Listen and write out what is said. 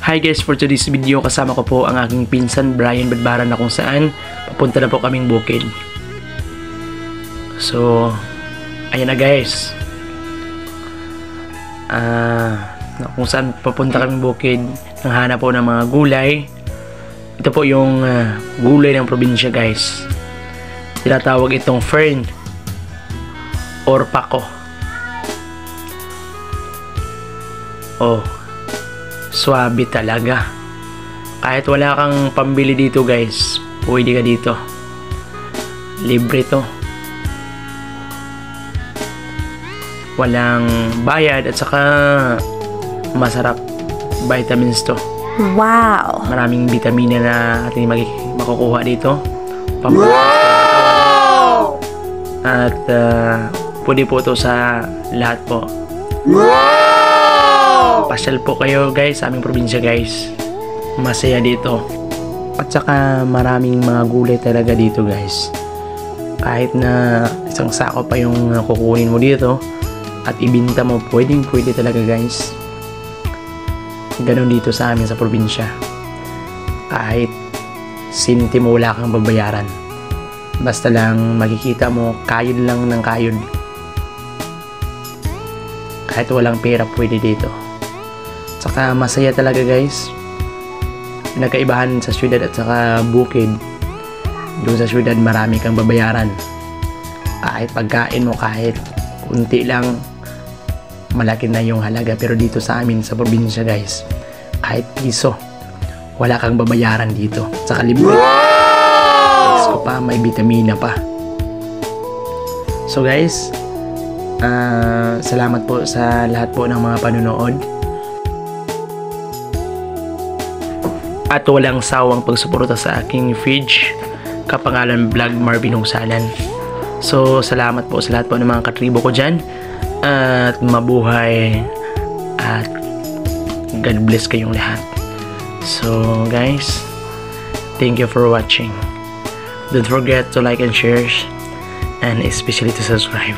Hi guys, for today's video kasama ko po ang aking pinsan Brian Badbaran na kung saan papunta na po kaming bukid. So, ayan na guys. Kung saan papunta kaming bukid, nanghanap po ng mga gulay. Ito po yung gulay ng probinsya guys. Tinatawag itong fern or pako. Oh, swabe talaga. Kahit wala kang pambili dito guys, pwede ka dito. Libre to. Walang bayad at saka masarap. Vitamins to. Wow! Maraming vitamina na ating makukuha dito. Wow! At pwede po to sa lahat po. Wow! Pasyal po kayo guys sa aming probinsya guys. Masaya dito. At saka maraming mga gulay talaga dito guys. Kahit na isang sako pa yung kukunin mo dito at ibinta mo, pwede talaga guys. Ganon dito sa amin sa probinsya. Kahit sintimo wala kang babayaran. Basta lang makikita mo, kayod lang ng kayod. Kahit walang pera, pwede dito. Saka masaya talaga guys. Nagkaibahan sa syudad at saka bukid. Doon sa syudad marami kang babayaran. Kahit pagkain mo, kahit kunti lang, malaki na yung halaga. Pero dito sa amin sa probinsya guys, kahit piso wala kang babayaran dito. Saka libre. Wow! Ko pa, may vitamina pa. So guys, salamat po sa lahat po ng mga panunood at walang sawang pagsuporta sa aking page, kapangalan vlog Marvin Hungsalan. So salamat po sa lahat po ng mga katribo ko dyan. At mabuhay at God bless kayong lahat. So guys, thank you for watching. Don't forget to like and share and especially to subscribe.